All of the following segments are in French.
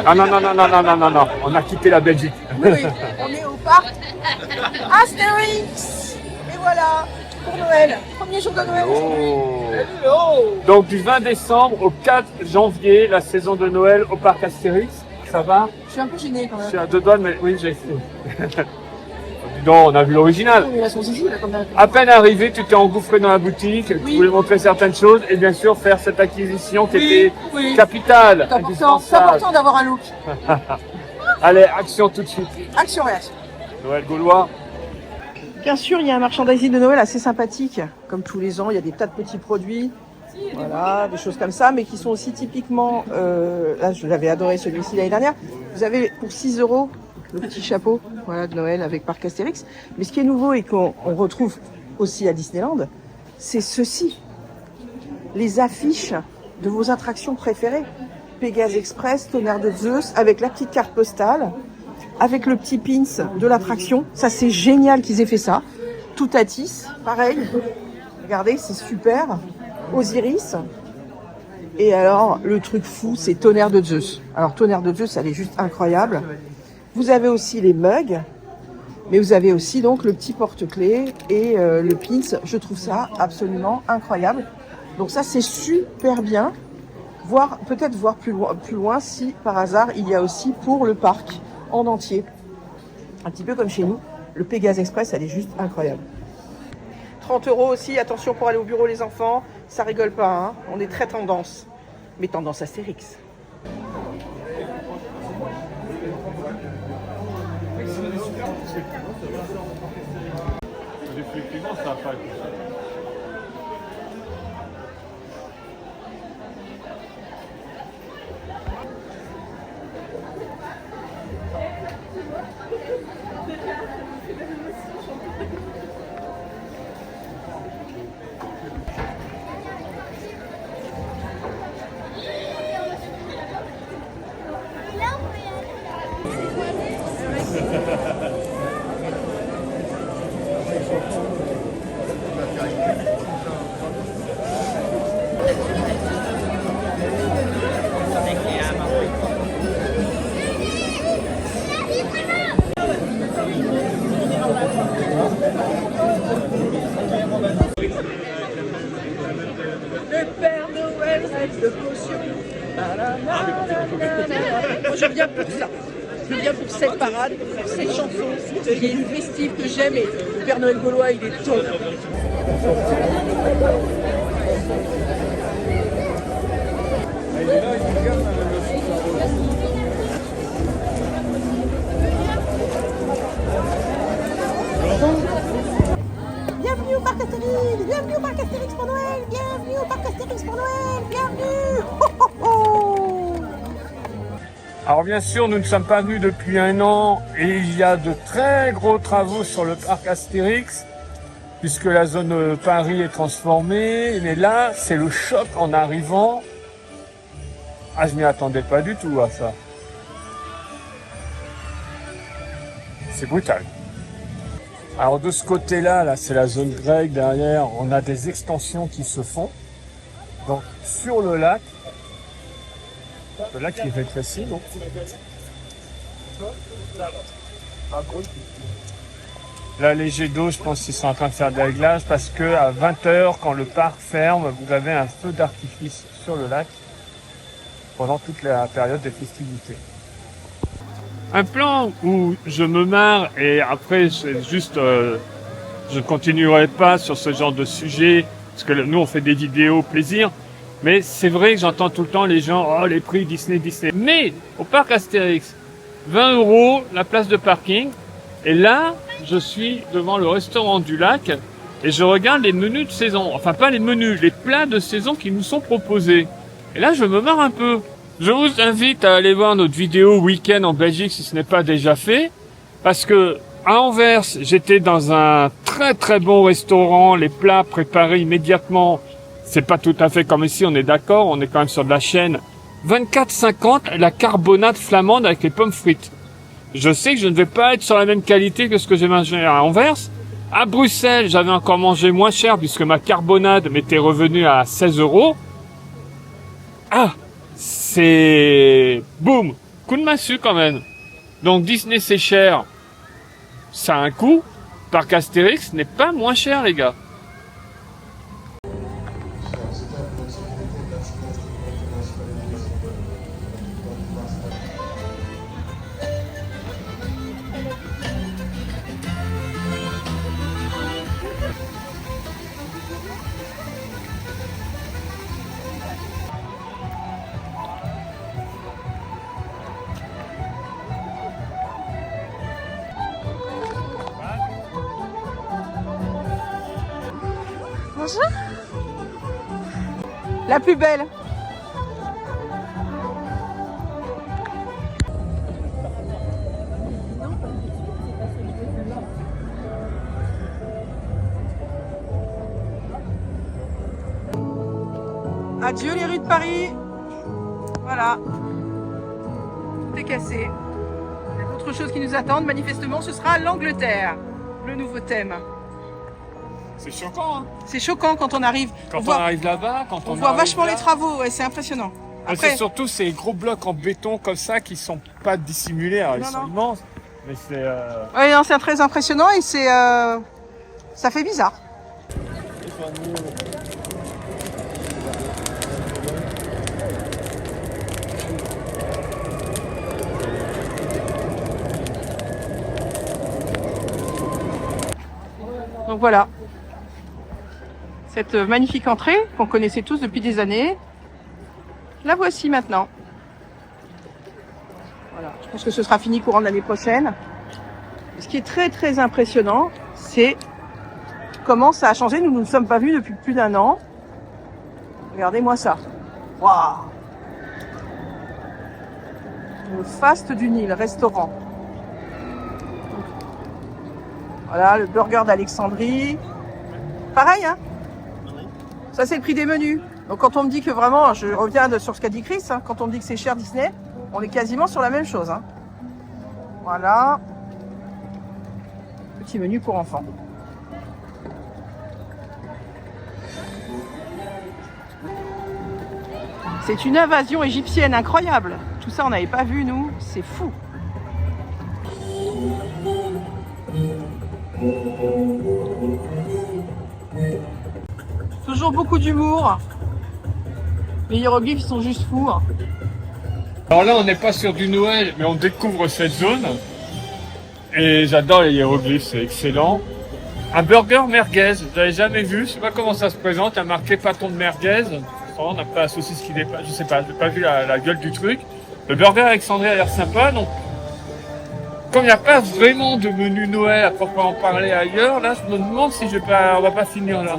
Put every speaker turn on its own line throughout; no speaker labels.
Ah non, non, non, non, non, non, non, non, on a quitté la Belgique.
Oui, oui, on est au parc Astérix. Et voilà, pour Noël, premier jour de Noël.
Oh. Donc du 20 décembre au 4 janvier, la saison de Noël au parc Astérix. Ça va?
Je suis un peu gênée quand
Je
même.
suis à deux doigts, mais oui, j'ai fait. Dis donc, on a vu l'original.
Mais là, son zizi, là, quand même.
À peine arrivé, tu t'es engouffré dans la boutique,
Oui.
tu voulais montrer certaines choses et bien sûr faire cette acquisition qui était
oui.
capitale,
C'est important, c'est
indispensable.
important d'avoir un look.
Allez, action tout de suite.
Action, réaction.
Noël gaulois.
Bien sûr, il y a un merchandising de Noël assez sympathique. Comme tous les ans, il y a des tas de petits produits. Voilà, des choses comme ça, mais qui sont aussi typiquement... là, je l'avais adoré celui-ci l'année dernière. Vous avez pour 6 € le petit chapeau voilà, de Noël avec Parc Astérix. Mais ce qui est nouveau et qu'on retrouve aussi à Disneyland, c'est ceci. Les affiches de vos attractions préférées. Pégase Express, Tonnerre de Zeus, avec la petite carte postale, avec le petit pins de l'attraction. Ça, c'est génial qu'ils aient fait ça. Toutatis, pareil. Regardez, c'est super. Osiris. Et alors, le truc fou, c'est Tonnerre de Zeus. Alors, Tonnerre de Zeus, elle est juste incroyable. Vous avez aussi les mugs, mais vous avez aussi donc le petit porte-clés et le pins. Je trouve ça absolument incroyable. Donc ça, c'est super bien. Peut-être voir plus loin si, par hasard, il y a aussi pour le parc en entier. Un petit peu comme chez nous. Le Pégase Express, elle est juste incroyable. 30 € aussi, attention pour aller au bureau les enfants, ça rigole pas, hein. On est très tendance, mais tendance Astérix.
Effectivement, ça n'a pas été ça.
Le Père Noël rêve de potions. Moi, je viens pour ça. Je viens pour cette parade, pour cette chanson qui est festive que j'aime. Et le Père Noël gaulois, il est top. Bienvenue au parc Astérix, bienvenue au parc Astérix pour Noël, bienvenue au parc Astérix pour Noël, bienvenue. Ho, ho, ho.
Alors bien sûr, nous ne sommes pas venus depuis 1 an et il y a de très gros travaux sur le parc Astérix puisque la zone Paris est transformée. Mais là, c'est le choc en arrivant. Ah, je m'y attendais pas du tout à ça. C'est brutal. Alors de ce côté-là, là, c'est la zone grecque derrière. On a des extensions qui se font. Donc sur le lac qui rétrécit. Donc. Là, les jets d'eau, je pense qu'ils sont en train de faire des réglages parce que à 20 h, quand le parc ferme, vous avez un feu d'artifice sur le lac pendant toute la période des festivités. Un plan où je me marre et après c'est juste, je continuerai pas sur ce genre de sujet parce que nous on fait des vidéos plaisir, mais c'est vrai que j'entends tout le temps les gens, oh les prix Disney. Mais au parc Astérix, 20 € la place de parking et là je suis devant le restaurant du lac et je regarde les menus de saison, enfin pas les menus, les plats de saison qui nous sont proposés. Et là je me marre un peu. Je vous invite à aller voir notre vidéo week-end en Belgique si ce n'est pas déjà fait. Parce que à Anvers, j'étais dans un très très bon restaurant, les plats préparés immédiatement. C'est pas tout à fait comme ici, on est d'accord, on est quand même sur de la chaîne. 24,50 la carbonate flamande avec les pommes frites. Je sais que je ne vais pas être sur la même qualité que ce que j'ai mangé à Anvers. À Bruxelles, j'avais encore mangé moins cher puisque ma carbonade m'était revenue à 16 €. Ah, c'est... Boum, coup de massue quand même. Donc Disney c'est cher, ça a un coût. Parc Astérix n'est pas moins cher les gars.
Bonjour. La plus belle. Adieu les rues de Paris. Voilà. Tout est cassé. Il y a d'autres choses qui nous attendent. Manifestement, ce sera l'Angleterre. Le nouveau thème.
C'est choquant, hein.
C'est choquant quand on arrive.
Quand on arrive là-bas, quand
on voit
arrive
vachement
là.
les travaux. Ouais, c'est impressionnant.
Mais
Après,
c'est surtout ces gros blocs en béton comme ça qui sont pas dissimulés. Alors, ils
Non,
sont
non.
immenses. Mais c'est...
ouais, non, c'est très impressionnant et c'est, ça fait bizarre. Donc voilà, cette magnifique entrée qu'on connaissait tous depuis des années, la voici maintenant. Voilà, je pense que ce sera fini courant de l'année prochaine. Ce qui est très très impressionnant, c'est comment ça a changé. Nous ne nous sommes pas vus depuis plus d'1 an. Regardez-moi ça. Waouh! Le Faste du Nil, restaurant. Voilà, le burger d'Alexandrie. Pareil, hein? Ça, c'est le prix des menus. Donc, quand on me dit que vraiment, je reviens sur ce qu'a dit Chris, hein, quand on me dit que c'est cher Disney, on est quasiment sur la même chose. Hein. Voilà. Petit menu pour enfants. C'est une invasion égyptienne incroyable. Tout ça, on n'avait pas vu, nous. C'est fou. Toujours beaucoup d'humour. Les hiéroglyphes, ils sont juste fous. Hein.
Alors là, on n'est pas sur du Noël, mais on découvre cette zone. Et j'adore les hiéroglyphes, c'est excellent. Un burger merguez, je l'avais jamais vu, je sais pas comment ça se présente, il y a marqué pâton de merguez. On n'a pas la saucisse qui dépasse, je sais pas, j'ai pas vu la gueule du truc. Le burger Alexandrie a l'air sympa, donc comme il n'y a pas vraiment de menu Noël à proprement parler ailleurs, là je me demande si on va pas finir là.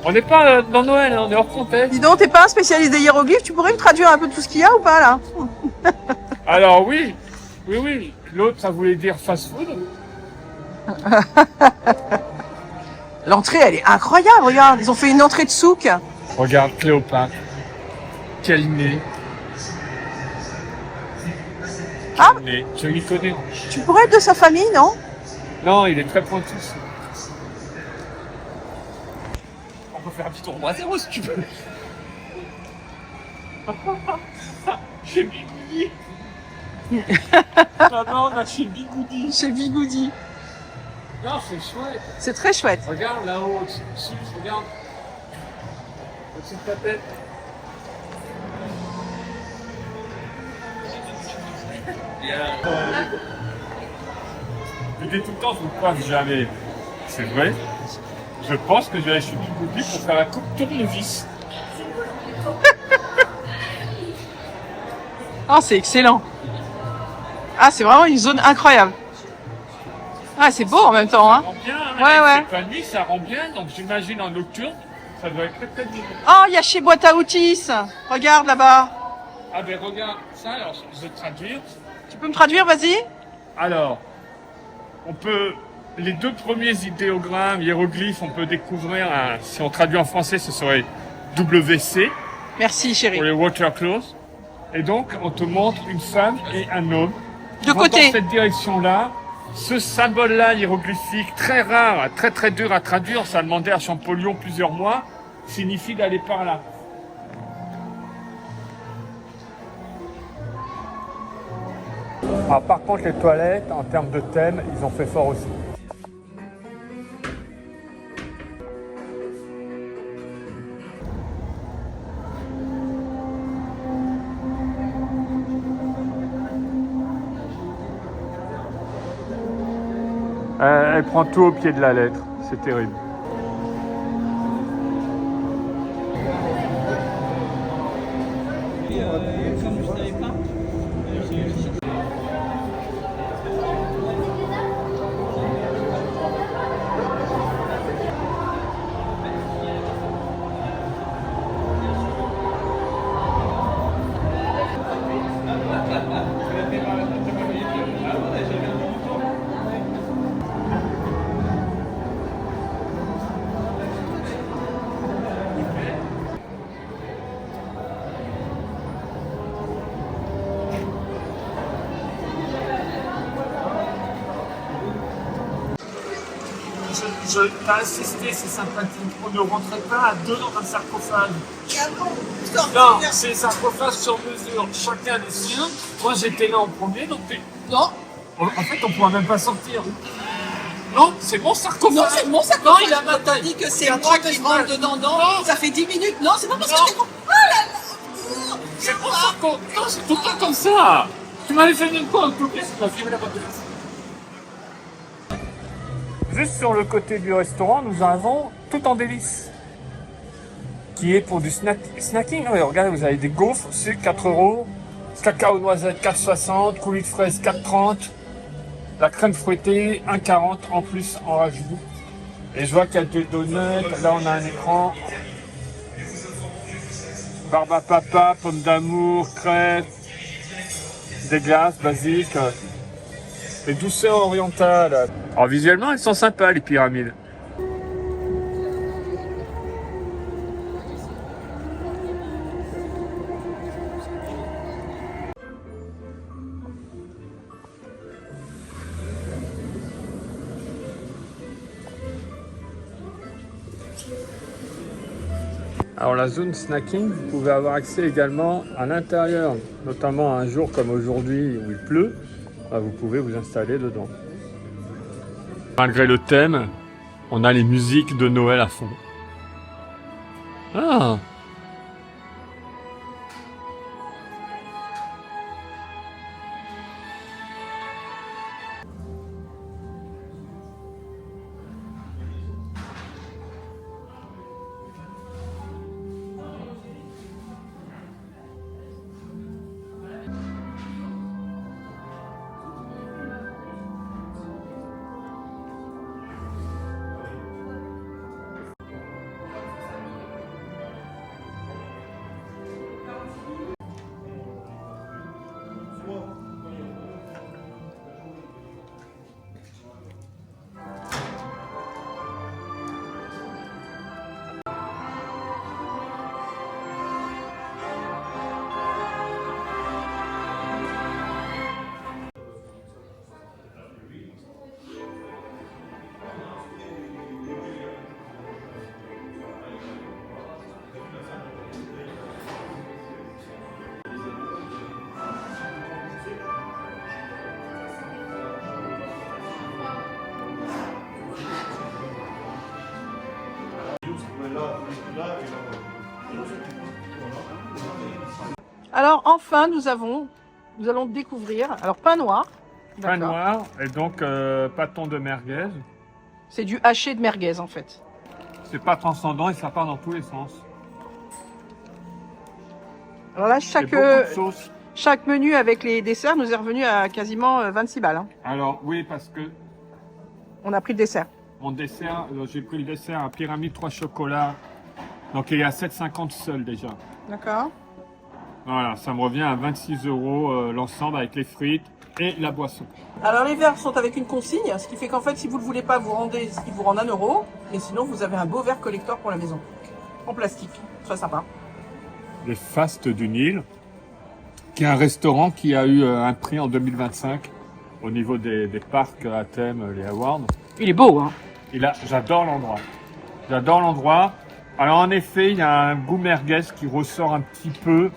On n'est pas dans Noël, hein, on est hors contexte.
Dis donc, t'es pas un spécialiste des hiéroglyphes, tu pourrais me traduire un peu de tout ce qu'il y a ou pas là?
Alors oui, l'autre ça voulait dire fast food.
L'entrée, elle est incroyable, regarde, ils ont fait une entrée de souk.
Regarde Cléopâtre, quel nez.
Ah,
Nez. Je m'y connais.
tu pourrais être de sa famille, non?
Non, il est très pointu. On peut faire un petit tour à zéro si tu veux. Chez Bigoudi. Non, on a chez Bigoudi.
Chez Bigoudi.
Non, c'est chouette.
C'est très chouette.
Regarde là-haut, dessus, regarde. Au-dessus de ta tête. Je dis tout le temps, je ne crois jamais. C'est vrai. Je pense que je vais aller chez Bigoudi pour faire la coupe tournevis.
Ah, c'est excellent. Ah, c'est vraiment une zone incroyable. Ah, c'est beau en même temps, hein.
Ça rend bien, hein,
Ouais,
avec
ouais.
cette famille, ça rend bien, donc j'imagine en nocturne, ça doit être très très bien.
Oh, il y a chez Boîte à outils. Regarde là-bas.
Ah ben regarde ça, alors je vais traduire.
Tu peux me traduire, vas-y?
Alors, on peut, les deux premiers idéogrammes, hiéroglyphes, on peut découvrir, si on traduit en français, ce serait WC,
Merci, chérie.
pour les water clothes. Et donc, on te montre une femme et un homme.
De
Vont
côté.
dans cette direction-là. Ce symbole-là, hiéroglyphique, très rare, très très dur à traduire, ça a demandé à Champollion plusieurs mois, signifie d'aller par là. Alors par contre les toilettes, en termes de thème, ils ont fait fort aussi. Elle prend tout au pied de la lettre, c'est terrible. T'as insisté, c'est sympathique. On ne rentrait pas à deux dans un sarcophage. Non, c'est sarcophage sur mesure. Chacun les siens. Moi, j'étais là en premier, donc non. En fait, on pourra même pas sortir. Non, c'est mon sarcophage.
Non, c'est mon sarcophage.
Non, il a ma taille.
dit que c'est moi que je rentre dedans. Non, ça fait 10 minutes. Non, c'est pas parce que t'es con. Oh là là.
C'est mon sarcophage. Non, c'est tout le temps comme ça. Tu m'avais fait une quoi, tout le la boîte de place. Juste sur le côté du restaurant, nous avons tout en délices. Qui est pour du snacking. Oui, regardez, vous avez des gaufres, sucre 4 €, cacao noisette 4,60, coulis de fraises 4,30, la crème fouettée 1,40 en plus en rajout. Et je vois qu'il y a des donuts, là on a un écran. Barbe à papa, pommes d'amour, crêpes, des glaces basiques. Les douceurs orientales. Alors visuellement, elles sont sympas les pyramides. Alors la zone snacking, vous pouvez avoir accès également à l'intérieur, notamment un jour comme aujourd'hui où il pleut, vous pouvez vous installer dedans. Malgré le thème, on a les musiques de Noël à fond. Ah!
Alors enfin, nous allons découvrir, alors pain noir.
Pain
D'accord.
noir et donc pâton de merguez.
C'est du haché de merguez en fait.
C'est pas transcendant et ça part dans tous les sens.
Alors là,
C'est beaucoup de sauce.
chaque menu avec les desserts nous est revenu à quasiment 26 balles. Hein.
Alors oui, parce que
On a pris le dessert.
mon dessert, j'ai pris le dessert à pyramide 3 chocolats. Donc il est à 7,50 seul déjà.
D'accord.
Voilà, ça me revient à 26 € l'ensemble avec les frites et la boisson.
Alors les verres sont avec une consigne, ce qui fait qu'en fait si vous ne le voulez pas, vous rendez ce qui vous rend 1 €. Et sinon vous avez un beau verre collector pour la maison. En plastique. Très sympa.
Les Fastes du Nil, qui est un restaurant qui a eu un prix en 2025 au niveau des parcs à thème, les awards.
Il est beau, hein.
J'adore l'endroit. J'adore l'endroit. Alors en effet, il y a un goût merguez qui ressort un petit peu.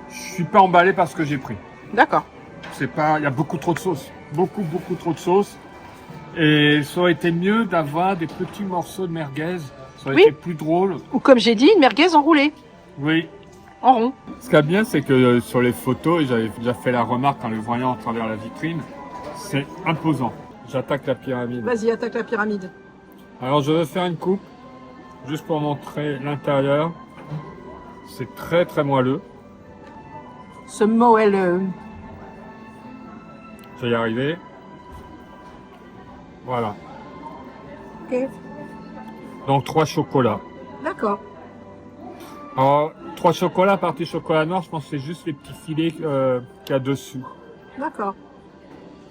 Je suis pas emballé par ce que j'ai pris.
D'accord.
C'est pas, il y a beaucoup trop de sauce. Beaucoup trop de sauce. Et ça aurait été mieux d'avoir des petits morceaux de merguez. Ça aurait
Oui.
été plus drôle.
Ou comme j'ai dit, une merguez enroulée,
Oui.
en rond.
Ce qui est bien, c'est que sur les photos, et j'avais déjà fait la remarque en le voyant à travers la vitrine, c'est imposant. J'attaque la pyramide.
Vas-y, attaque la pyramide.
Alors je vais faire une coupe, juste pour montrer l'intérieur. C'est très moelleux.
Ce moelleux.
Je vais y arriver. Voilà.
Ok.
Donc 3 chocolats.
D'accord.
Alors 3 chocolats, partie chocolat noir, je pense que c'est juste les petits filets qu'il y a dessus.
D'accord.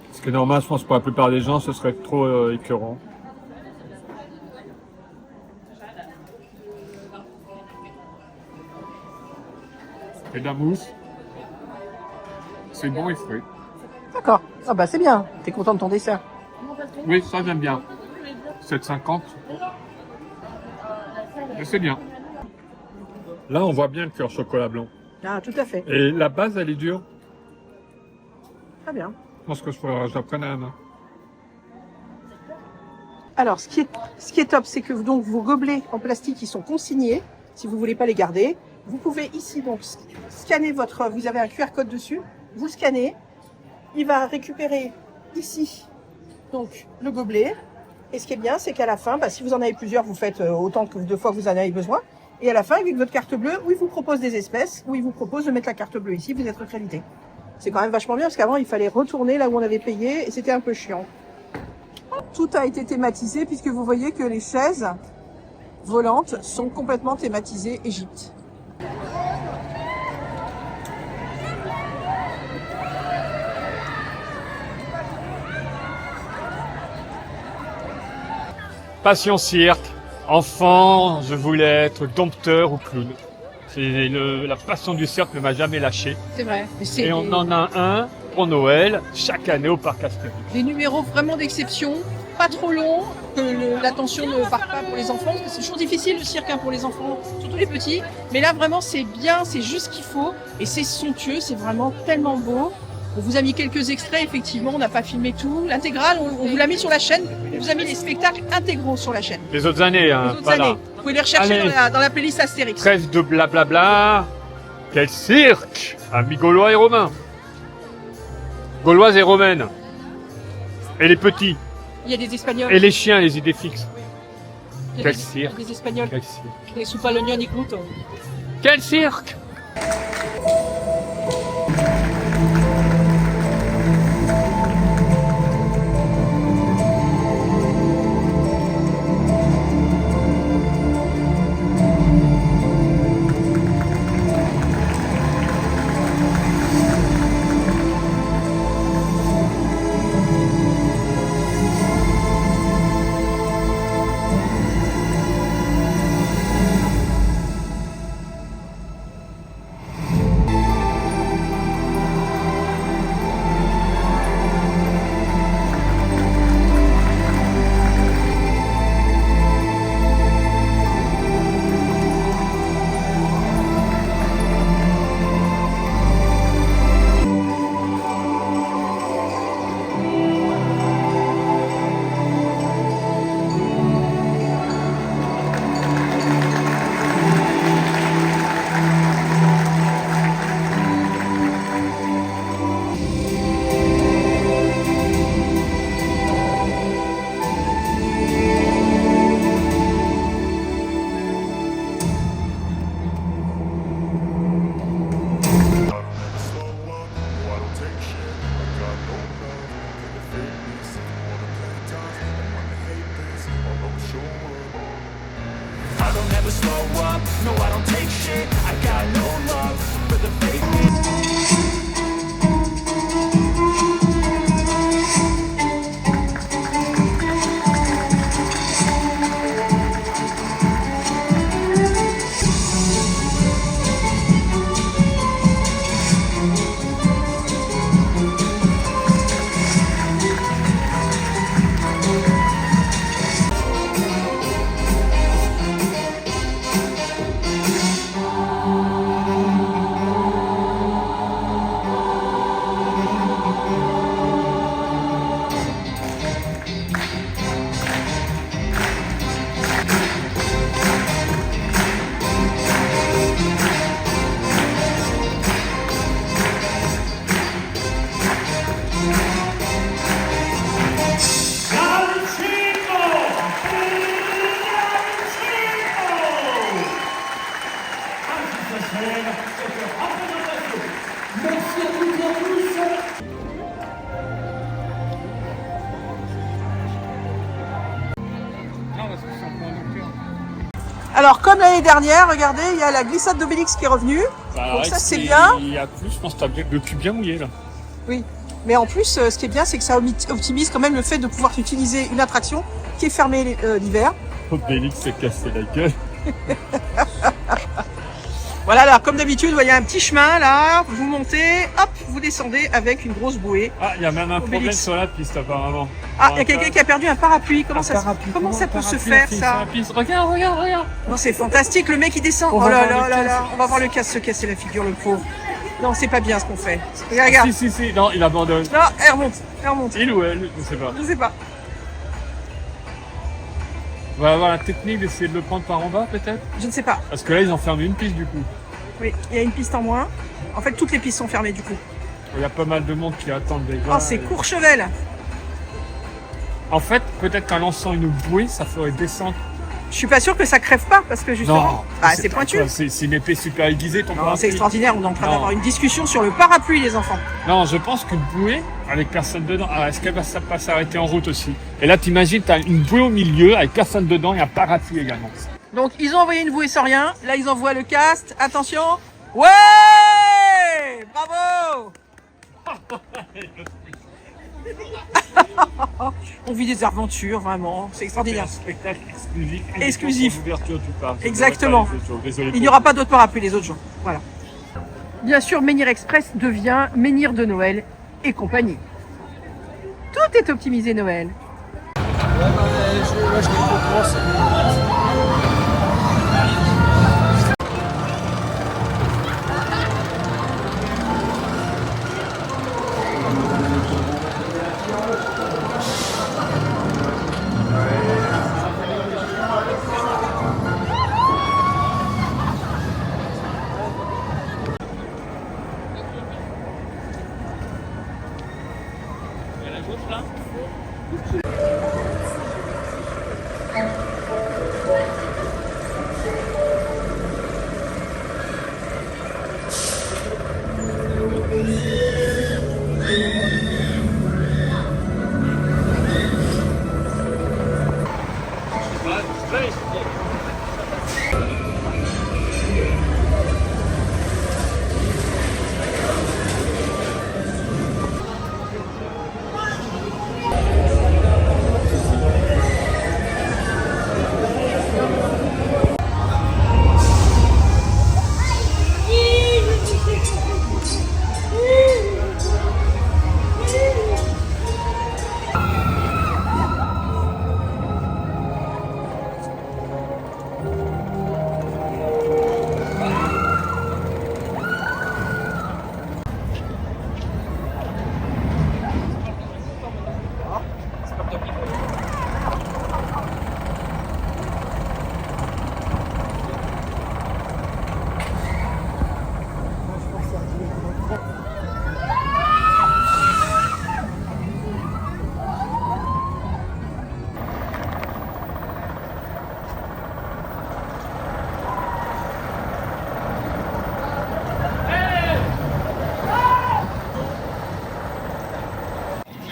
Parce que normal, je pense pour la plupart des gens, ce serait trop écœurant. Et de la mousse. C'est bon et frais.
D'accord. Ah bah c'est bien. T'es content de ton dessert.
Oui, ça j'aime bien. 7,50. Mais c'est bien. Là, on voit bien le cœur chocolat blanc.
Ah, tout à fait.
Et la base, elle est dure.
Très bien.
Je pense que je la prenne à la main.
Alors, ce qui est top, c'est que donc vos gobelets en plastique, ils sont consignés. Si vous voulez pas les garder, vous pouvez ici donc scanner votre. Vous avez un QR code dessus. Vous scannez. Il va récupérer ici donc le gobelet. Et ce qui est bien, c'est qu'à la fin, si vous en avez plusieurs, vous faites autant que de fois que vous en avez besoin. Et à la fin, avec votre carte bleue, où il vous propose des espèces, où il vous propose de mettre la carte bleue ici, vous êtes recrédité. C'est quand même vachement bien parce qu'avant, il fallait retourner là où on avait payé et c'était un peu chiant. Tout a été thématisé puisque vous voyez que les chaises volantes sont complètement thématisées Égypte.
Passion cirque. Enfant, je voulais être dompteur ou clown. C'est la passion du cirque ne m'a jamais lâché.
C'est vrai.
Et on en a un pour Noël chaque année au parc Astérix.
Des numéros vraiment d'exception, pas trop longs, que l'attention ne part pas pour les enfants, parce que c'est toujours difficile le cirque pour les enfants, surtout les petits. Mais là vraiment c'est bien, c'est juste ce qu'il faut, et c'est somptueux, c'est vraiment tellement beau. On vous a mis quelques extraits, effectivement, on n'a pas filmé tout. L'intégrale, on vous l'a mis sur la chaîne, on vous a mis les spectacles intégraux sur la chaîne.
Les autres années, hein,
Les autres
pas là.
années. Vous pouvez les rechercher
Allez.
dans la playlist Astérix.
Trêve de blablabla. Quel cirque! Amis gaulois et romains. Gauloises et romaines. Et les petits.
Il y a des Espagnols.
Et les chiens, les idées fixes.
Il y a
Quel
des-
cirque.
Des Espagnols.
Quel cirque!
Des soupalognon et crouton.
Quel cirque!
I don't ever slow up, no I don't take shit, I got no love for the fakeness.
Alors, comme l'année dernière, regardez, il y a la glissade d'Obélix qui est revenue. Donc ça, c'est bien.
Il y a plus, je pense que t'as le cul bien mouillé là.
Oui. Mais en plus, ce qui est bien, c'est que ça optimise quand même le fait de pouvoir utiliser une attraction qui est fermée l'hiver.
Obélix s'est cassé la gueule.
Voilà, alors comme d'habitude, il y a un petit chemin là, vous montez, hop, vous descendez avec une grosse bouée.
Ah, il y a même un
Obélix.
problème sur la piste apparemment.
Ah, il y a quelqu'un qui a perdu un parapluie. Comment ça peut se faire ça?
Regarde.
Non, c'est fantastique, le mec il descend. Oh là là là là, on va voir le casse se casser la figure, le pauvre. Non, c'est pas bien ce qu'on fait. Regarde.
Si, non, il abandonne.
Non, elle remonte.
Il ou elle, je sais pas.
Je sais pas.
On va avoir la technique d'essayer de le prendre par en bas peut-être.
Je ne sais pas.
Parce que là ils ont fermé une piste du coup.
Oui, il y a une piste en moins. En fait, toutes les pistes sont fermées du coup.
Il y a pas mal de monde qui attendent déjà.
Oh, c'est Courchevel.
En fait, peut-être qu'en lançant une bouée, ça ferait descendre.
Je suis pas sûr que ça crève pas parce que justement, c'est pointu.
C'est une épée super aiguisée ton
Non,
parapluie.
c'est extraordinaire. On est en train
Non.
d'avoir une discussion sur le parapluie, les enfants.
Non, je pense qu'une bouée avec personne dedans, est-ce qu'elle va pas s'arrêter en route aussi? Et là, t'imagines, t'as une bouée au milieu avec personne dedans et un parapluie également.
Donc, ils ont envoyé une bouée sans rien. Là, ils envoient le cast. Attention. Ouais! Bravo! On vit des aventures, vraiment. C'est extraordinaire.
Un spectacle exclusif.
Exclusif.
Ouverture, tu parles.
Exactement.
Désolé.
Il n'y aura pas d'autres parapluies les autres jours. Voilà. Bien sûr, Menhir Express devient Menhir de Noël et compagnie. Tout est optimisé Noël.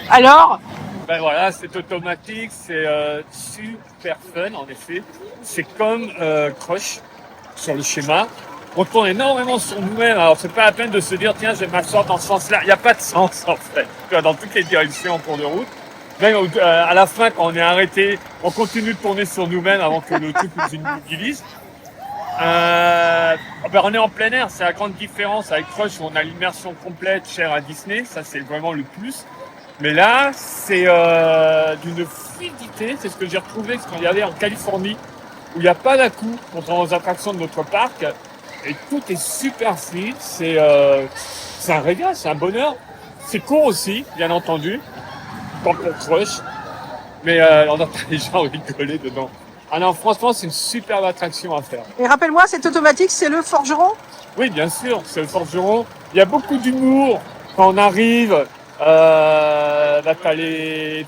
Alors,
Ben voilà, c'est automatique, c'est super fun en effet. C'est comme Crush sur le schéma. On tourne énormément sur nous-mêmes, alors c'est pas la peine de se dire tiens je vais m'asseoir dans ce sens-là. Il n'y a pas de sens en fait, dans toutes les directions en cours de route. Même à la fin quand on est arrêté, on continue de tourner sur nous-mêmes avant que le truc nous immobilise. Ben on est en plein air, c'est la grande différence avec Crush où on a l'immersion complète chère à Disney, ça c'est vraiment le plus. Mais là, c'est d'une fluidité, c'est ce que j'ai retrouvé quand il y allait en Californie, où il n'y a pas d'à-coups contrairement aux attractions de notre parc, et tout est super fluide, c'est un régal, c'est un bonheur. C'est court aussi, bien entendu, comme pour Crush, mais on n'a pas les gens rigoler dedans. Ah non, franchement, c'est une superbe attraction à faire.
et rappelle-moi, cette automatique, c'est le forgeron?
Oui, bien sûr, c'est le forgeron. Il y a beaucoup d'humour quand on arrive. Là, t'as les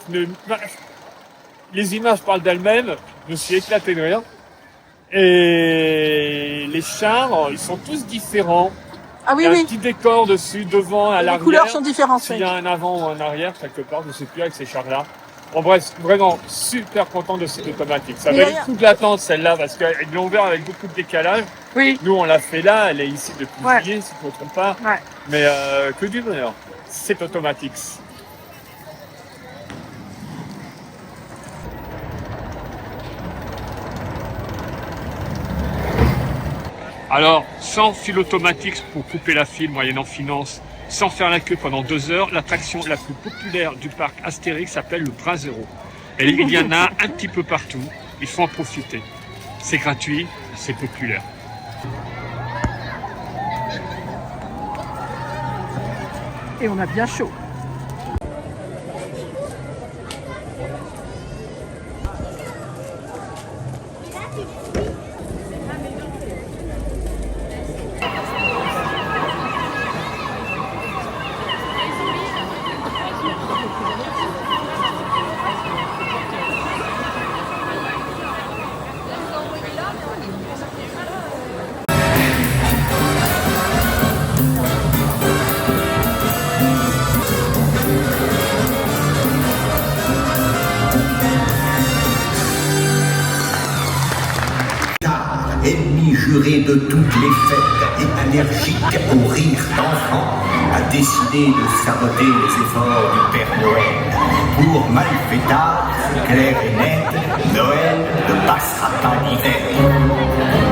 images parlent d'elles-mêmes. Je me suis éclaté de rire. Et les chars, ils sont tous différents.
Ah oui,
Il y a un
oui.
petit décor dessus, devant, à l'arrière.
Les couleurs sont différentes.
S'il y a un avant ou un arrière, quelque part, je sais plus avec ces chars-là. En bref, vraiment super content de cette automatique. Ça
Mais
valait
d'ailleurs-
toute l'attente celle-là parce qu'ils l'ont ouvert avec beaucoup de décalage.
Oui.
Nous on l'a fait là, elle est ici depuis
Ouais.
juillet si je ne me trompe pas.
Ouais.
Mais que du bonheur. C'est automatique. Alors, sans fil automatique pour couper la file moyennant finance, sans faire la queue pendant 2 heures, l'attraction la plus populaire du parc Astérix s'appelle le Bras Zéro. Et il y en a un petit peu partout, il faut en profiter. C'est gratuit, c'est populaire.
Et on a bien chaud.
Ennemi juré de toutes les fêtes et allergique au rire d'enfants, a décidé de saboter les efforts du Père Noël. Pour malfaiteurs, clair et net, Noël ne passera pas l'hiver.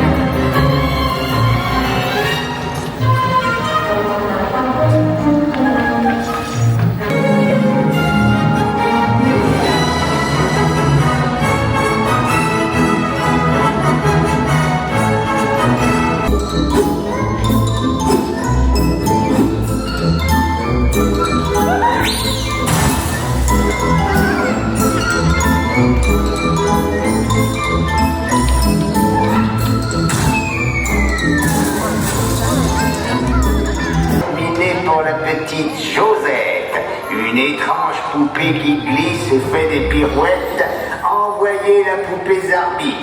Pour la petite Josette, une étrange poupée qui glisse et fait des pirouettes, envoyez la poupée Zarbi.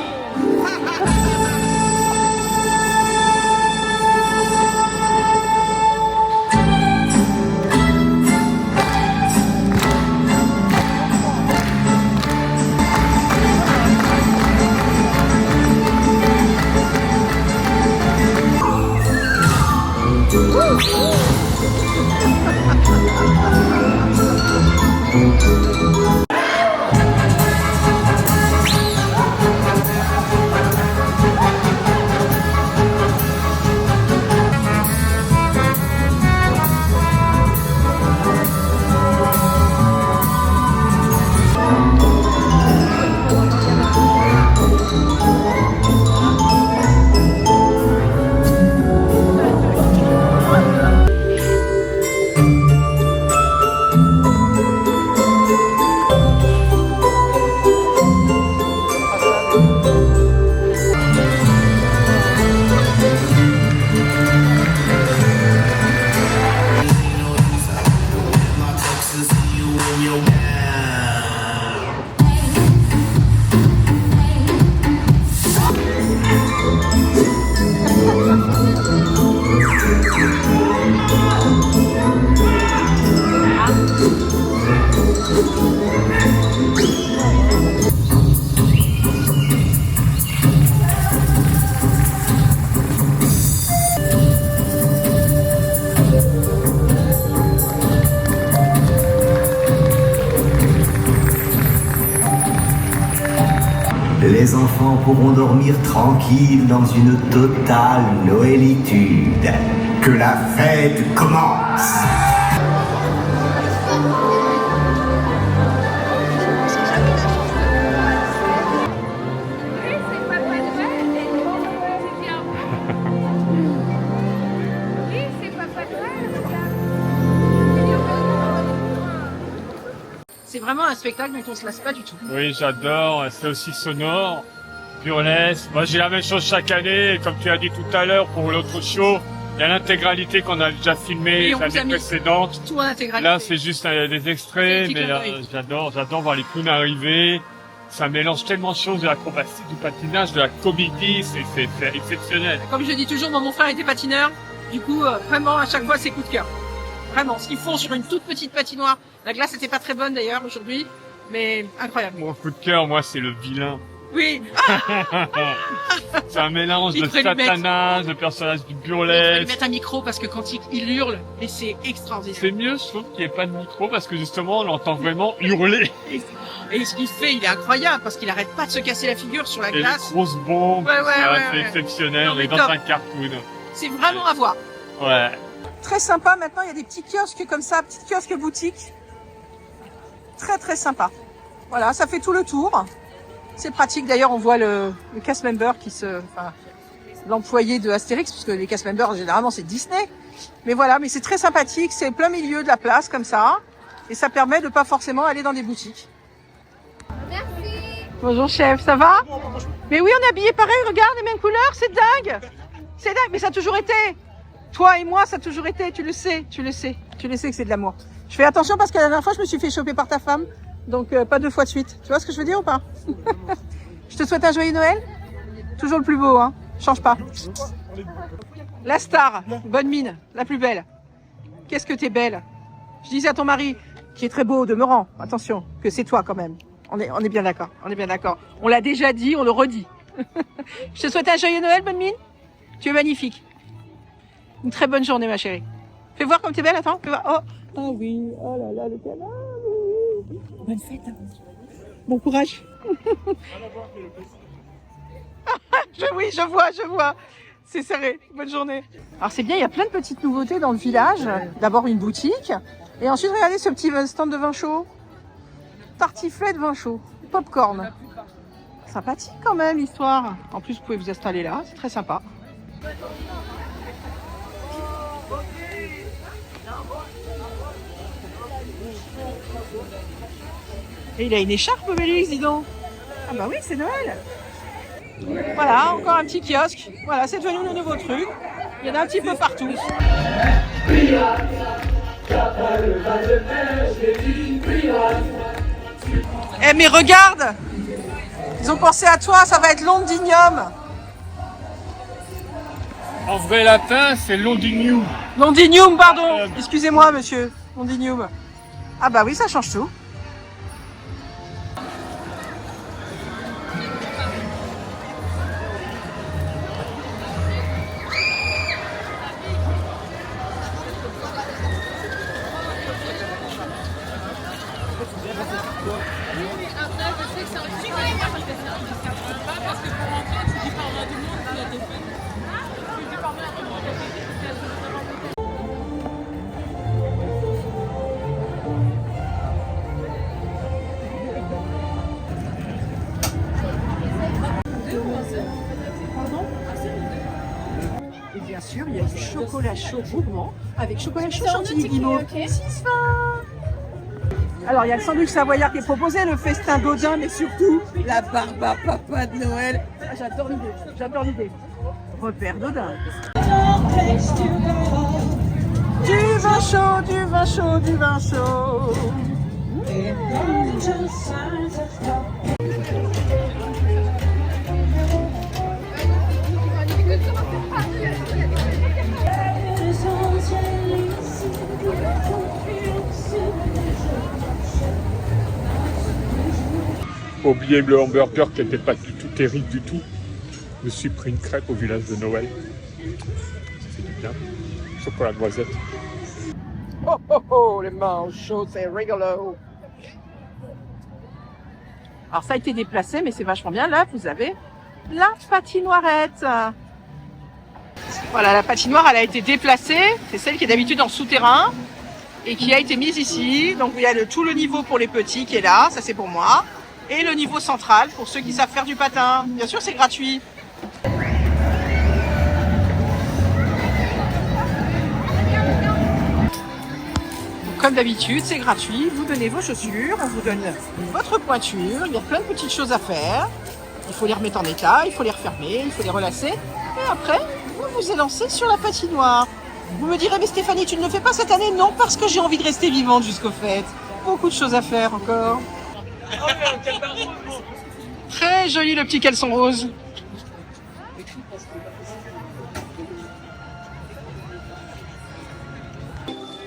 Les enfants pourront dormir tranquilles dans une totale noëlitude. Que la fête commence!
C'est vraiment un spectacle dont on se lasse pas du tout.
Oui, j'adore, c'est aussi sonore, burlesque. Moi j'ai la même chose chaque année, et comme tu as dit tout à l'heure pour l'autre show, il y a l'intégralité qu'on a déjà filmé
Et on vous a
l'année
mis
précédente.
Tout en intégralité.
Là c'est juste des extraits,
C'est un petit
mais
clin d'œil.
j'adore voir les clowns arriver. Ça mélange tellement de choses, de l'acrobatie, du patinage, de la comédie, c'est exceptionnel.
Comme je dis toujours, moi, mon frère était patineur. Du coup, vraiment, à chaque fois, c'est coup de cœur. Vraiment, ce qu'ils font sur une toute petite patinoire. La glace n'était pas très bonne d'ailleurs aujourd'hui. mais incroyable.
Mon coup de cœur, moi, c'est le vilain.
Oui,
C'est un mélange
Il
de
pourrait lui mettre-
Satana, de personnages du
il faut lui
burlesque.
mettre un micro parce que quand il hurle, et c'est extraordinaire.
C'est mieux, je trouve, qu'il n'y ait pas de micro parce que justement, on l'entend vraiment hurler.
Et ce qu'il fait, il est incroyable parce qu'il arrête pas de se casser la figure sur la
Et les
glace.
grosses bombes,
Ouais,
c'est
ouais.
exceptionnel.
Non,
On
mais
est dans
top.
un cartoon.
C'est vraiment à voir.
Ouais.
Très sympa, maintenant il y a des petits kiosques comme ça, petits kiosques boutiques. Très très sympa. Voilà, ça fait tout le tour. C'est pratique, d'ailleurs on voit le cast member l'employé de Astérix, parce que les cast members généralement c'est Disney. Mais voilà, mais c'est très sympathique, c'est plein milieu de la place comme ça. Et ça permet de pas forcément aller dans des boutiques.
Merci.
Bonjour chef, ça va? Mais oui, on est habillés pareil, regarde, les mêmes couleurs, c'est dingue! C'est dingue, mais ça a toujours été. Toi et moi, ça a toujours été, tu le sais que c'est de l'amour. Je fais attention parce que la dernière fois, je me suis fait choper par ta femme, donc pas 2 fois de suite. Tu vois ce que je veux dire ou pas? Je te souhaite un joyeux Noël. Toujours le plus beau, hein. Change pas. La star, bonne mine, la plus belle. Qu'est-ce que t'es belle. Je disais à ton mari, qui est très beau au demeurant, attention, que c'est toi quand même. On est bien d'accord, On l'a déjà dit, on le redit. Je te souhaite un joyeux Noël, bonne mine. Tu es magnifique. Une très bonne journée, ma chérie. Fais voir comme t'es belle, attends. Fais voir. Oh, ah oui, oh là là, le canard. Oui. Bonne fête. Bon courage. Oui, je vois. C'est serré. Bonne journée. Alors c'est bien, il y a plein de petites nouveautés dans le village. D'abord une boutique. Et ensuite, regardez ce petit stand de vin chaud. Tartiflette de vin chaud. Popcorn. Sympathique quand même, l'histoire. En plus, vous pouvez vous installer là. C'est très sympa. Et il a une écharpe, Bélix, dis donc. Ah bah oui, c'est Noël. Voilà, encore un petit kiosque. Voilà, c'est devenu le nouveau truc. Il y en a un petit peu partout. Eh mais regarde, ils ont pensé à toi, ça va être Londinium.
En vrai latin, c'est Londinium.
Londinium, pardon. Excusez-moi, monsieur. Londinium. Ah bah oui, ça change tout. Et bien sûr, il y a du chocolat chaud gourmand avec chocolat chaud chantilly guimauve. Alors, il y a le sandwich savoyard qui est proposé, le festin d'Odin, mais surtout la barbe à papa de Noël. Ah, j'adore l'idée. Repère d'Odin. Du vin chaud.
Oubliez le hamburger qui n'était pas du tout terrible du tout. Je me suis pris une crêpe au village de Noël. Ça fait du bien. Chocolat noisette.
Les mains chaudes, c'est rigolo. Alors ça a été déplacé, mais c'est vachement bien. Là, vous avez la patinoirette. Voilà, la patinoire, elle a été déplacée. C'est celle qui est d'habitude en souterrain et qui a été mise ici. Donc il y a tout le niveau pour les petits qui est là, ça c'est pour moi. Et le niveau central pour ceux qui savent faire du patin. Bien sûr, c'est gratuit. Comme d'habitude, c'est gratuit. Vous donnez vos chaussures, on vous donne votre pointure. Il y a plein de petites choses à faire. Il faut les remettre en état, il faut les refermer, il faut les relacer. Et après, vous vous élancez sur la patinoire. Vous me direz, mais Stéphanie, tu ne le fais pas cette année? Non, parce que j'ai envie de rester vivante jusqu'aux fêtes. Beaucoup de choses à faire encore. Très joli le petit caleçon rose.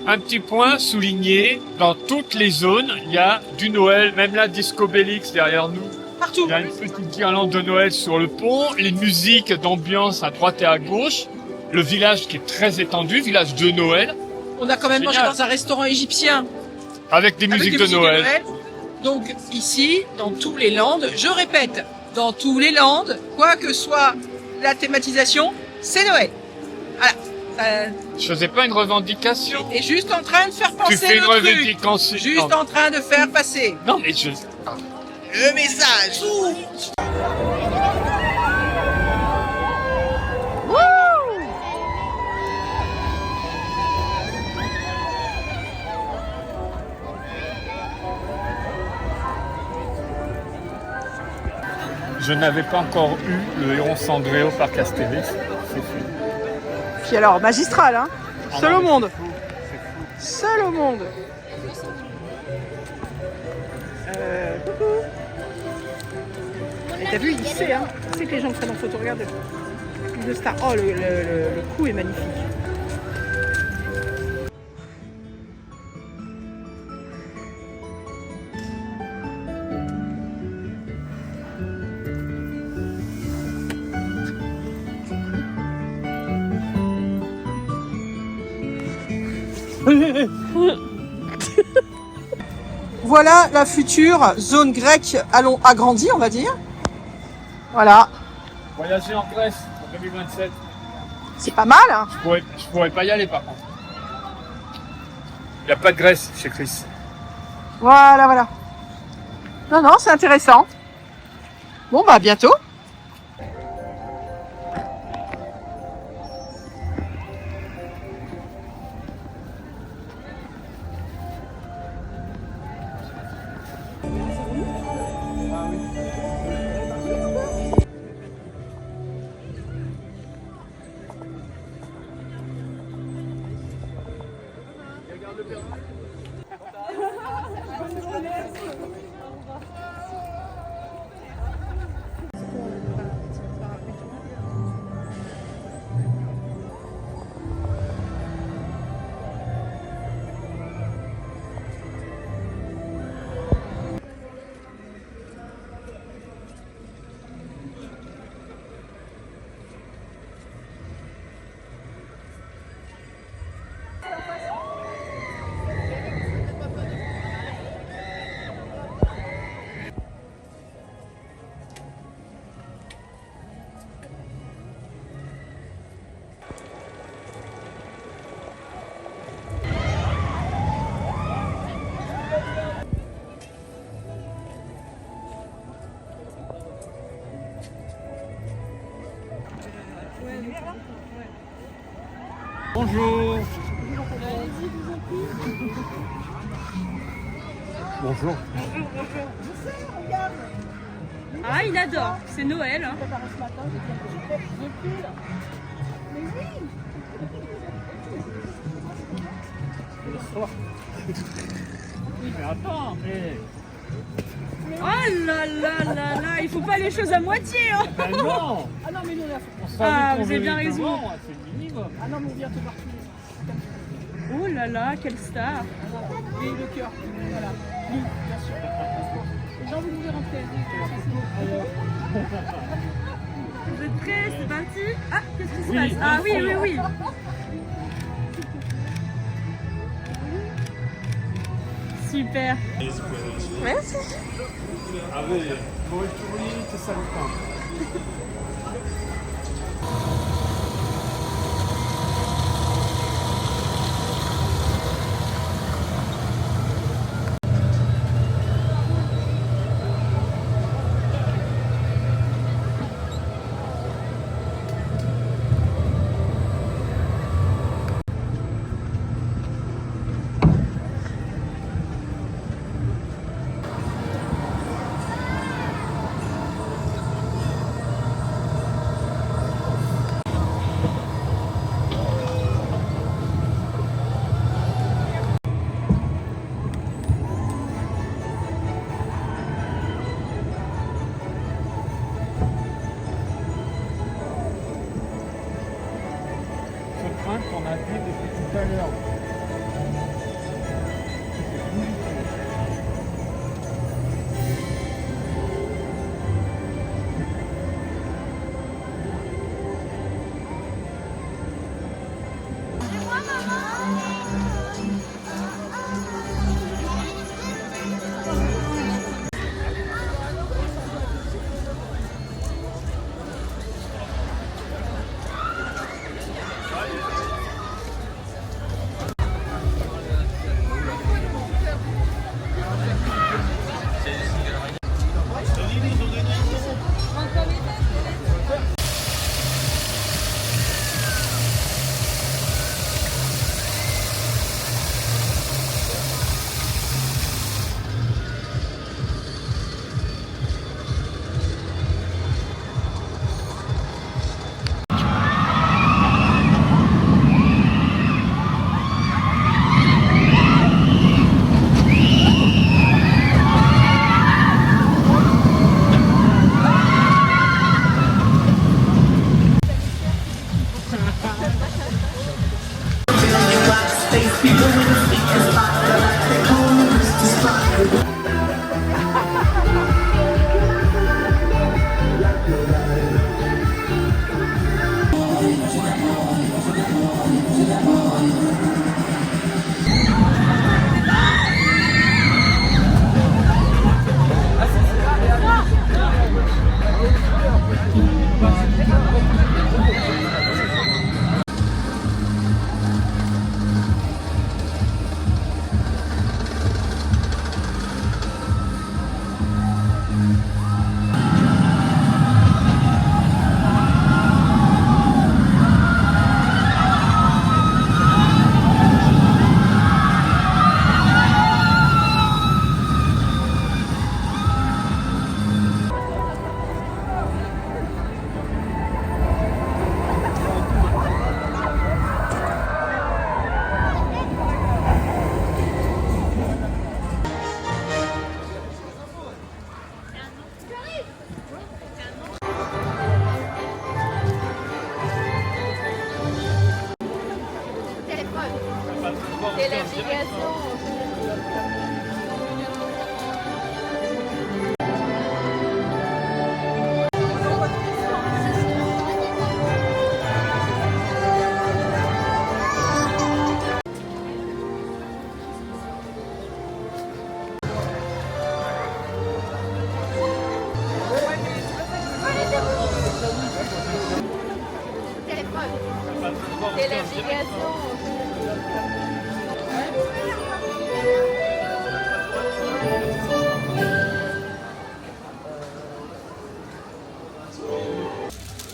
Un petit point souligné, dans toutes les zones, il y a du Noël, même la Disco Bellix derrière nous.
Partout.
Il y a une petite guirlande de Noël sur le pont, les musiques d'ambiance à droite et à gauche, le village qui est très étendu, village de Noël,
On a quand même mangé
Génial.
dans un restaurant égyptien.
avec des
avec
musiques
des
de Noël.
Donc ici, dans tous les landes, je répète, dans tous les landes, quoi que soit la thématisation, c'est Noël. Voilà.
Je faisais pas une revendication.
Et juste en train de faire
Tu
passer
fais une
le truc.
revendication.
Juste en train de faire passer
Non, mais je...
le message.
Je n'avais pas encore eu le héron cendré au parc Astérix. C'est fini.
Puis alors, magistral, hein. Seul
non,
au
mais
monde.
c'est
Seul au monde. Coucou. Et t'as vu, il sait, hein. Il sait que les gens le prennent en photo. Regarde. Le star. Oh, le coup est magnifique. Voilà la future zone grecque agrandie, on va dire. Voilà,
Voyager en Grèce en 2027.
c'est pas mal, hein.
Je pourrais pas y aller par contre. Il n'y a pas de Grèce chez Chris.
Voilà, voilà. Non, non, c'est intéressant. Bon, bah, à bientôt.
Bonjour. Bonjour.
Ah, il adore, c'est Noël. Hein.
Mais attends, mais...
Oh là là là là, il faut pas les choses à moitié. Hein.
Ben non.
Ah non, mais nous, là,
On s'en
Ah,
dit qu'on
vous avez
veut
bien
les
raison.
devants, c'est le minimum.
ah non, mais on vient te voir tous
Oh là là, quelle star.
les... Et le cœur. Voilà. Lui, bien sûr. Les gens, vous pouvez rentrer.
Vous êtes prêts, c'est parti. Ah, qu'est-ce qui se
Oui,
passe? Ah oui, oui, oui. Super.
Merci.
Avere molto bonito salutante. Ce train qu'on a vu depuis tout à l'heure.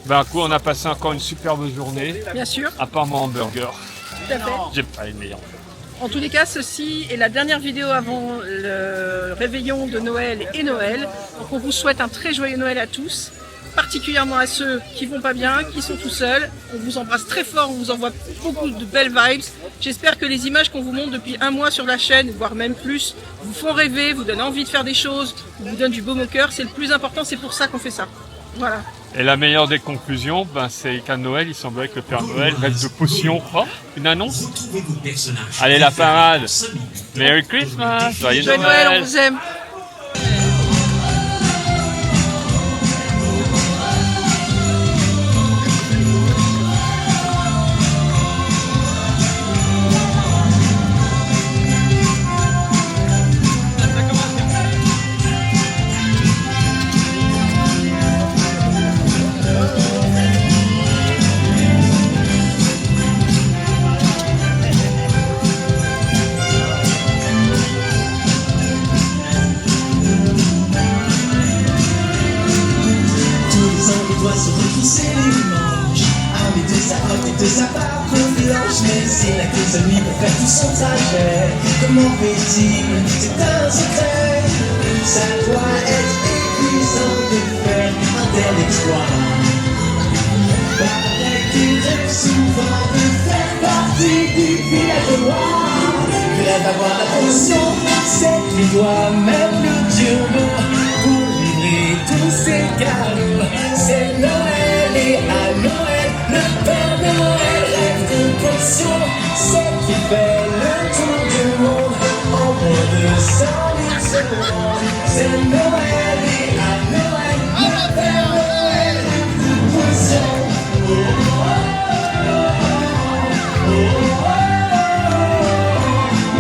Ben, un coup, on a passé encore une superbe journée,
Bien sûr,
à part mon hamburger.
tout à fait.
J'ai pas aimé.
En tous les cas, ceci est la dernière vidéo avant le réveillon de Noël et Noël. Donc on vous souhaite un très joyeux Noël à tous, particulièrement à ceux qui vont pas bien, qui sont tout seuls. On vous embrasse très fort, on vous envoie beaucoup de belles vibes. J'espère que les images qu'on vous montre depuis un mois sur la chaîne, voire même plus, vous font rêver, vous donnent envie de faire des choses, vous donnent du baume au cœur. C'est le plus important, c'est pour ça qu'on fait ça. Voilà.
Et la meilleure des conclusions, ben, c'est qu'à Noël, il semblerait que le Père Noël rêve de potions. Oh, une annonce. Allez, la parade. Merry Christmas. Joyeux
Joyeux Noël, on vous aime.
Se retrousser les manches, armé de sa hotte et de sa barbe blanche. Mais c'est la crise de nuit pour faire tout son trajet. Comment fait-il? C'est un secret. Ça doit être épuisant de faire un tel exploit. Paraît qu'il rêve souvent de faire partie du villageois. Il rêve d'avoir la potion, c'est qu'il doit mettre le turbo pour livrer tous ses cadeaux. C'est Noël et à Noël, le Père Noël rêve de potions. C'est qui fait le tour du monde en moins de 100 000 secondes. C'est Noël et à Noël, le Père Noël rêve de potions. Oh, oh, oh, oh,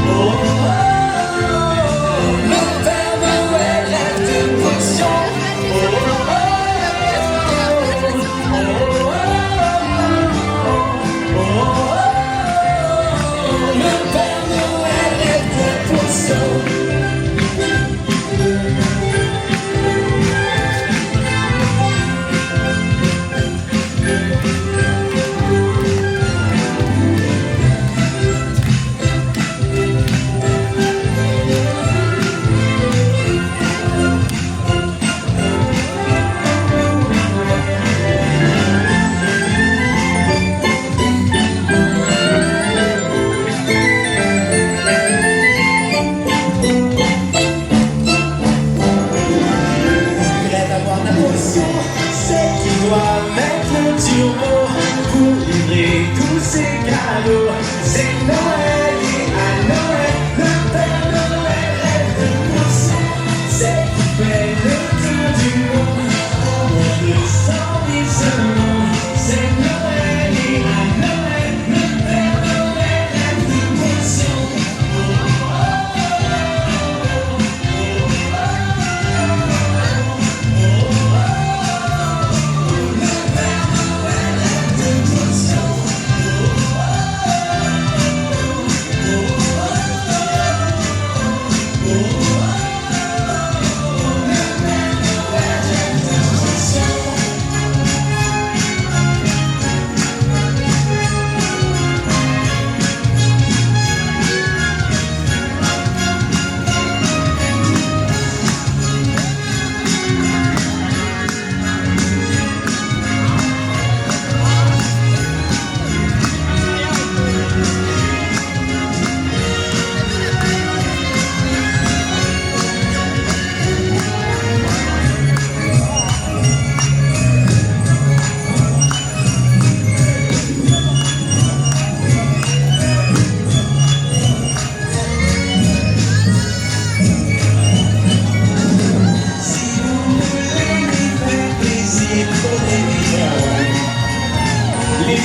oh, oh, oh. Le Père Noël rêve de potions. Oh, oh, oh.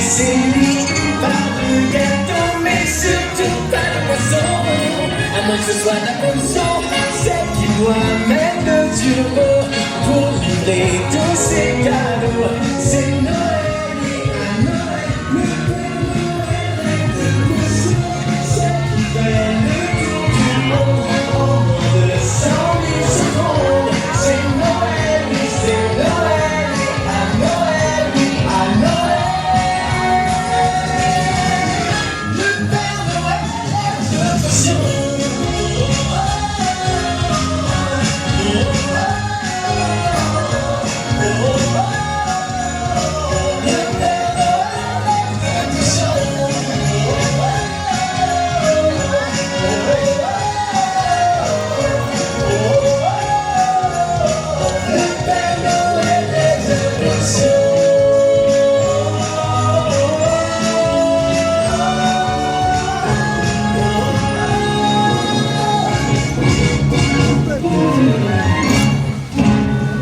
décennies. Pas de gâteau, mais surtout pas de poisson. À moins que ce soit la potion, celle qui doit mettre le turbo pour livrer tous ces cadeaux. C'est Noël et à Noël, le Père Noël rêve de potion. Celle qui fait le tour du monde en moins de 100 000 secondes. C'est Noël, oui, c'est Noël et à Noël, oui, à Noël. Le Père Noël rêve de potion.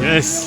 Yes.